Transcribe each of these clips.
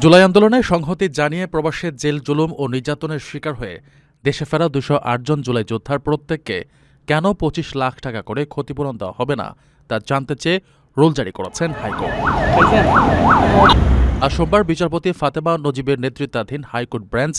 জুলাই আন্দোলনে সংহতি জানিয়ে প্রবাসে জেল জুলুম ও নির্যাতনের শিকার হয়ে দেশে ফেরা 208 জন জুলাই যোদ্ধার প্রত্যেককে কেন 25 লাখ টাকা করে ক্ষতিপূরণ দেওয়া হবে না তা জানতে চেয়ে রুল জারি করেছেন হাইকোর্ট। আজ সোমবার বিচারপতি ফাতেমা নজিবের নেতৃত্বাধীন হাইকোর্ট বেঞ্চ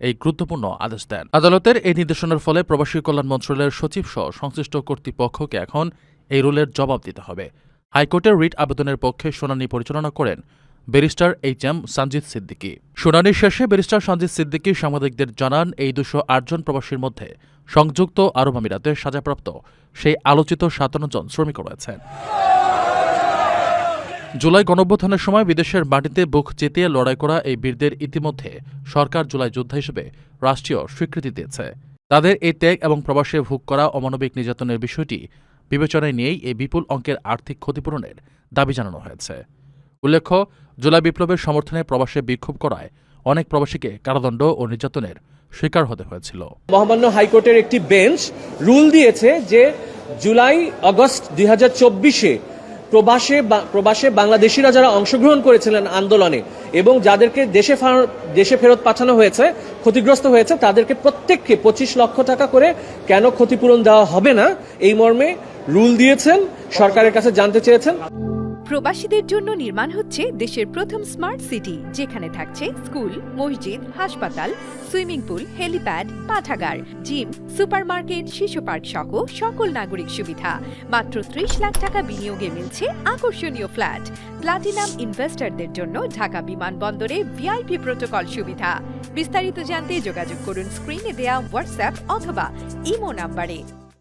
এই গুরুত্বপূর্ণ আদেশ দেন। আদালতের এই নির্দেশনার ফলে প্রবাসী কল্যাণ মন্ত্রণালয়ের সচিব সহ সংশ্লিষ্ট কর্তৃপক্ষকে এখন এই রুলের জবাব দিতে হবে। হাইকোর্টের রিট আবেদনের পক্ষে শুনানি পরিচালনা করেন ব্যারিস্টার এইচ.এম. সঞ্জিত সিদ্দিকী। শুনানির শেষে ব্যারিস্টার সঞ্জিত সিদ্দিকী সাংবাদিকদের জানান, এই 208 জন প্রবাসীর মধ্যে সংযুক্ত আরব আমিরাতে সাজাপ্রাপ্ত সেই আলোচিত 57 জন শ্রমিক রয়েছেন। জুলাই গণঅভ্যুত্থানের সময় বিদেশের মাটিতে বুক চিতিয়ে লড়াই করা এই বীরদের ইতিমধ্যে সরকার জুলাই যোদ্ধা হিসেবে রাষ্ট্রীয় স্বীকৃতি দিয়েছে। তাদের এই ত্যাগ এবং প্রবাসে ভোগ করা অমানবিক নির্যাতনের বিষয়টি বিবেচনায় নিয়েই এই বিপুল অঙ্কের আর্থিক ক্ষতিপূরণের দাবি জানানো হয়েছে। উল্লেখ্য, জুলাই বিপ্লবের সমর্থনে প্রবাসে বিক্ষোভ করায় অনেক প্রবাসীকে কারাদণ্ড ও নির্যাতনের শিকার হতে হয়েছিল। মহামান্য হাইকোর্টের একটি বেঞ্চ রুল দিয়েছে যে জুলাই আগস্ট 2024-এ প্রবাসে বাংলাদেশিরা যারা অংশগ্রহণ করেছিলেন আন্দোলনে এবং যাদেরকে দেশে ফেরত পাঠানো হয়েছে, ক্ষতিগ্রস্ত হয়েছে, তাদেরকে প্রত্যেককে 25 লক্ষ টাকা করে কেন ক্ষতিপূরণ দেওয়া হবে না এই মর্মে রুল দিয়েছেন, সরকারের কাছে জানতে চেয়েছেন। প্রবাসীদের জন্য নির্মাণ হচ্ছে দেশের প্রথম স্মার্ট সিটি, যেখানে থাকছে স্কুল, মসজিদ, হাসপাতাল, সুইমিং পুল, হেলিপ্যাড, পাঠাগার, জিম, সুপারমার্কেট, শিশু পার্ক সহ সকল নাগরিক সুবিধা। মাত্র 30 লাখ টাকা বিনিয়োগে মিলছে আকর্ষণীয় ফ্ল্যাট। প্লাটিনাম ইনভেস্টরদের জন্য ঢাকা বিমানবন্দরে ভিআইপি প্রোটোকল সুবিধা। বিস্তারিত জানতে যোগাযোগ করুন স্ক্রিনে দেয়া হোয়াটসঅ্যাপ অথবা ইমো নাম্বারে।